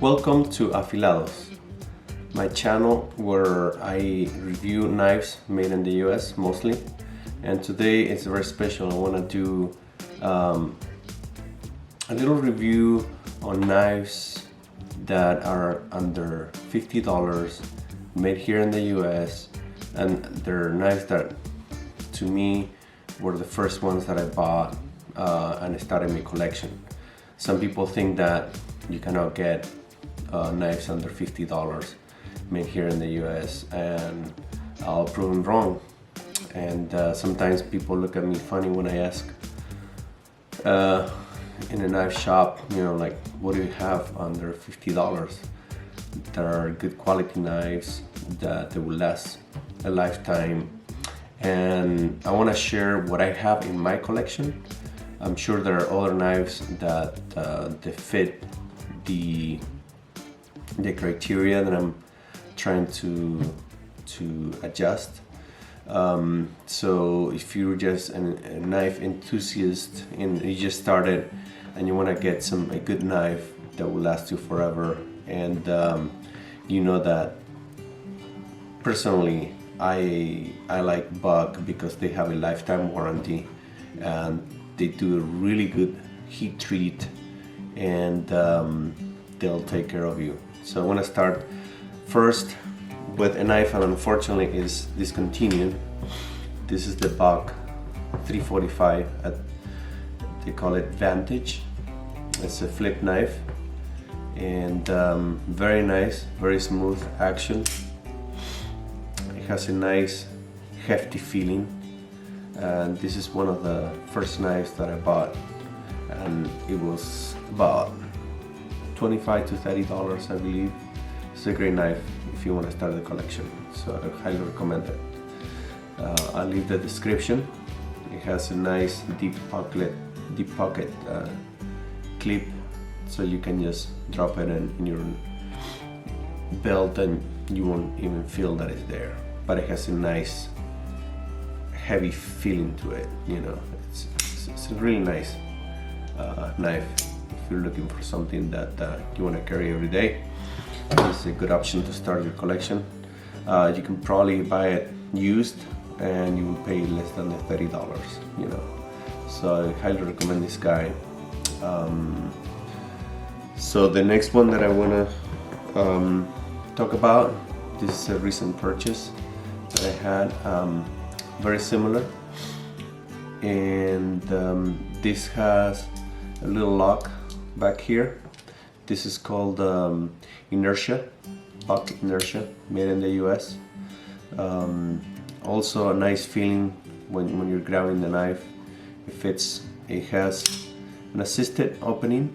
Welcome to Afilados, my channel where I review knives made in the US mostly, and today it's very special. I want to do a little review on knives that are under $50, made here in the US, and they're knives that to me were the first ones that I bought and I started my collection. Some people think that you cannot get knives under $50 made here in the US, and I'll prove them wrong. And sometimes people look at me funny when I ask in a knife shop, you know, like, what do you have under $50? There are good quality knives that will last a lifetime, and I want to share what I have in my collection. I'm sure there are other knives that they fit the criteria that I'm trying to adjust. So if you're just a knife enthusiast and you just started and you want to get a good knife that will last you forever, and you know that personally I like Buck because they have a lifetime warranty and they do a really good heat treat, and they'll take care of you. So I want to start first with a knife that unfortunately is discontinued. This is the Buck 345. They call it Vantage. It's a flip knife, and very nice, very smooth action. It has a nice hefty feeling, and this is one of the first knives that I bought, and it was about $25 to $30, I believe. It's a great knife if you want to start the collection, so I highly recommend it. I'll leave the description. It has a nice deep pocket clip, so you can just drop it in your belt and you won't even feel that it's there. But it has a nice heavy feeling to it, you know. It's a really nice knife. If you're looking for something that you want to carry every day, this is a good option to start your collection. You can probably buy it used and you will pay less than the $30, you know. So I highly recommend this guy. So the next one that I want to talk about, this is a recent purchase that I had, very similar, and this has a little lock back here. This is called Inertia, Buck Inertia, made in the US. Also a nice feeling when you're grabbing the knife. It has an assisted opening,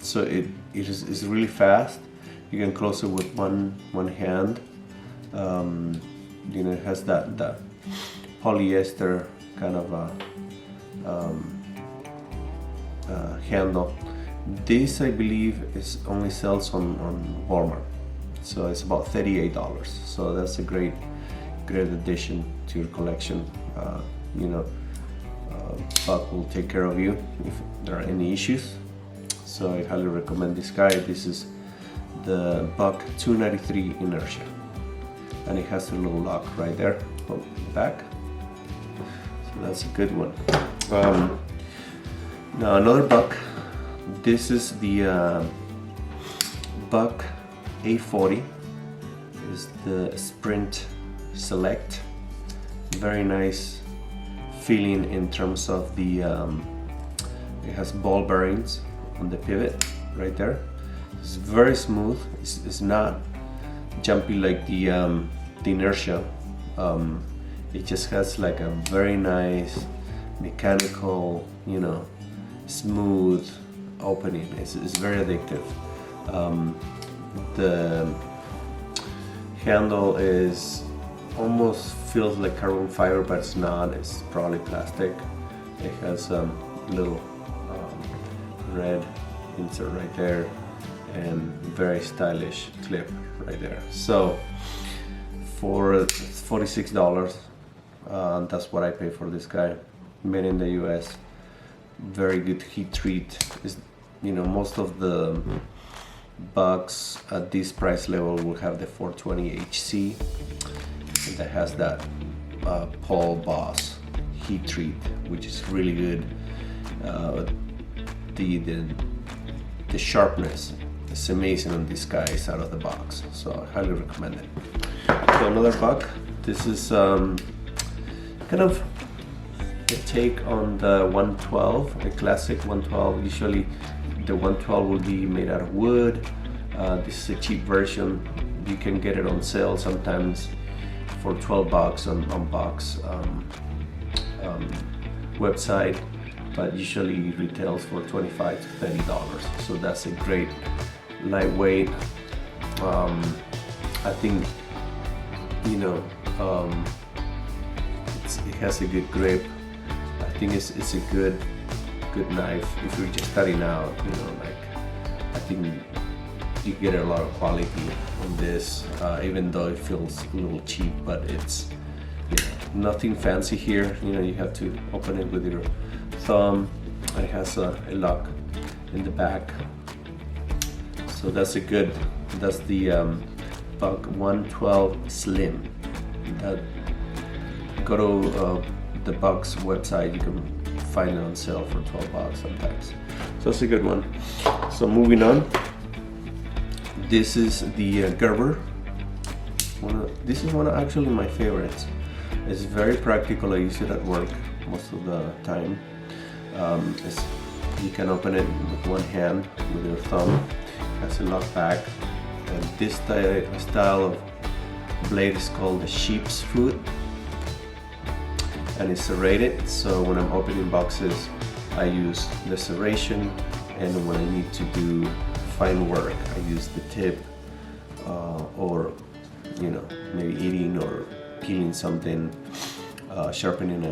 so it is really fast. You can close it with one hand. You know, it has that polyester kind of handle. This, I believe, only sells on Walmart, so it's about $38. So that's a great addition to your collection. You know, Buck will take care of you if there are any issues. So I highly recommend this guy. This is the Buck 293 Inertia, and it has a little lock right there on the back. So that's a good one. Now another Buck. This is the Buck A40. Is the Sprint Select. Very nice feeling in terms of the it has ball bearings on the pivot right there. It's very smooth. It's not jumpy like the Inertia. It just has like a very nice mechanical, you know, smooth opening. It's very addictive. The handle almost feels like carbon fiber, but it's not. It's probably plastic. It has a little red insert right there and very stylish clip right there. So for $46, that's what I pay for this guy, made in the US. Very good heat treat. Is, you know, most of the bucks at this price level will have the 420 HC, and that has that Paul Boss heat treat, which is really good. The sharpness is amazing on these guys out of the box, so I highly recommend it. So another buck. This is kind of a take on the 112, the classic 112. Usually the 112 will be made out of wood. This is a cheap version. You can get it on sale sometimes for 12 bucks on box website, but usually it retails for $25 to $30. So that's a great lightweight. I think, you know, it has a good grip. I think it's a good knife if you're just starting out. You know, like, I think you get a lot of quality on this, even though it feels a little cheap, but it's nothing fancy here. You know, you have to open it with your thumb. It has a lock in the back, so that's the Buck 112 Slim. Go to the Buck's website. You can find it on sale for 12 bucks sometimes. So that's a good one. So moving on. This is the Gerber. This is one of actually my favorites. It's very practical. I use it at work most of the time. You can open it with one hand with your thumb. It has a lockback. And this style of blade is called the sheep's foot, and it's serrated. So when I'm opening boxes, I use the serration, and when I need to do fine work, I use the tip, or you know, maybe eating or peeling something, sharpening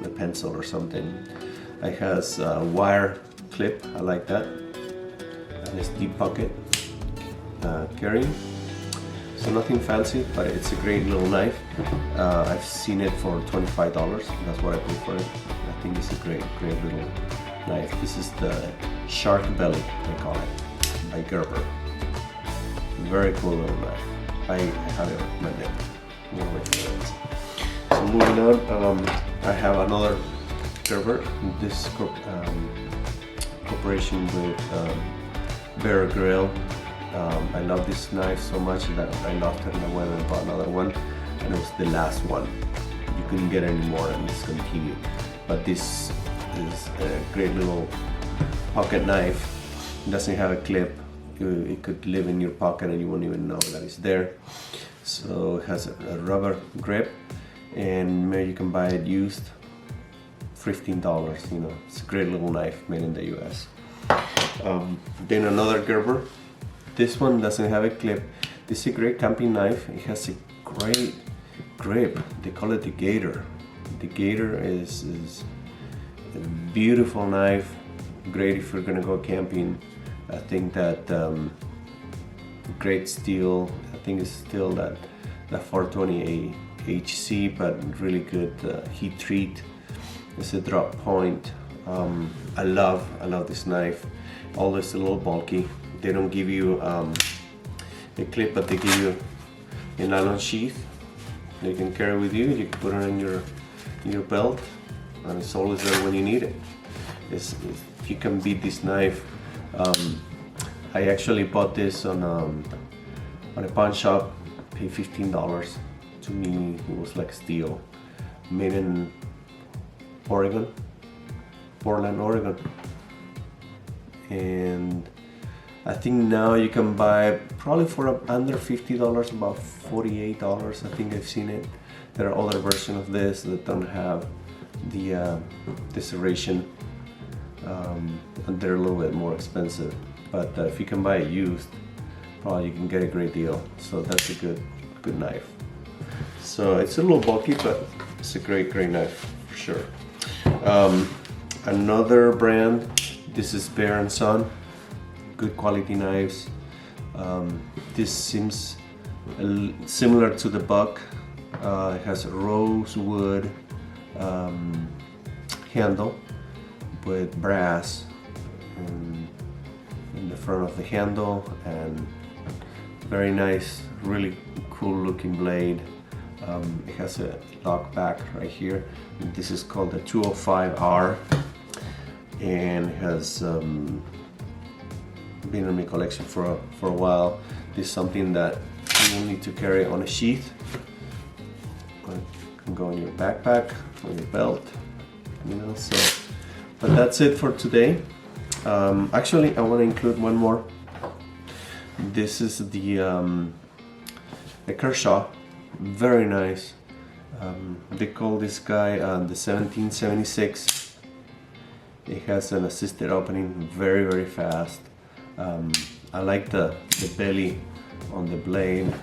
a pencil or something. It has a wire clip. I like that, and it's deep pocket carrying. So nothing fancy, but it's a great little knife. I've seen it for $25. That's what I paid for it. I think it's a great little knife. This is the Sharkbelly, I call it, by Gerber. Very cool little knife. I highly recommend it. One of my favorites. So moving on, I have another Gerber. This cooperation with Bear Grill. I love this knife so much that I loved it, and I went and bought another one, and it was the last one. You couldn't get any more and discontinued. But this is a great little pocket knife. It doesn't have a clip. It could live in your pocket and you won't even know that it's there. So it has a rubber grip, and maybe you can buy it used, $15. You know, it's a great little knife made in the US. Then another Gerber. This one doesn't have a clip. This is a great camping knife. It has a great grip. They call it the Gator. The Gator is a beautiful knife. Great if you're gonna go camping. I think that great steel. I think it's still that 420 HC, but really good heat treat. It's a drop point. I love this knife. Although it's a little bulky. They don't give you a clip, but they give you a nylon sheath that you can carry with you. You can put it in your belt, and it's always there when you need it. You can beat this knife. I actually bought this on a pawn shop. Paid $15. To me, it was like steel. Made in Oregon, Portland, Oregon, and I think now you can buy probably for under $50, about $48. I think I've seen it. There are other versions of this that don't have the serration, and they're a little bit more expensive. But if you can buy it used, probably you can get a great deal. So that's a good knife. So it's a little bulky, but it's a great knife for sure. Another brand. This is Bear & Son. Good quality knives. This seems similar to the Buck. It has a rosewood handle with brass, and in the front of the handle, and very nice, really cool looking blade. It has a lockback right here. This is called the 205R, and it has been in my collection for a while. This is something that you will need to carry on a sheath. It can go in your backpack or your belt, you know. So, but that's it for today. Actually, I want to include one more. This is the Kershaw, very nice. They call this guy the 1776. It has an assisted opening, very, very fast. I like the belly on the blade,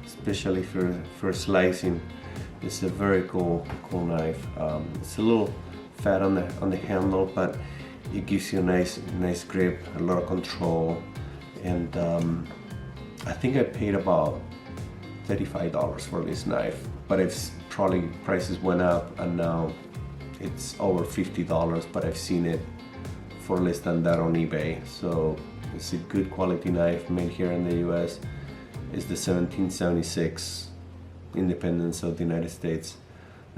especially for slicing. It's a very cool knife. It's a little fat on the handle, but it gives you a nice grip, a lot of control, and I think I paid about $35 for this knife, but it's probably prices went up and now it's over $50, but I've seen it for less than that on eBay. So it's a good quality knife made here in the US. It's the 1776 Independence of the United States.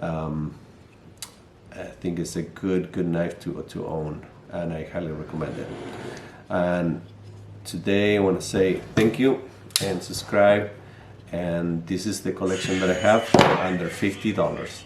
I think it's a good knife to own, and I highly recommend it. And today I want to say thank you and subscribe, and this is the collection that I have for under $50.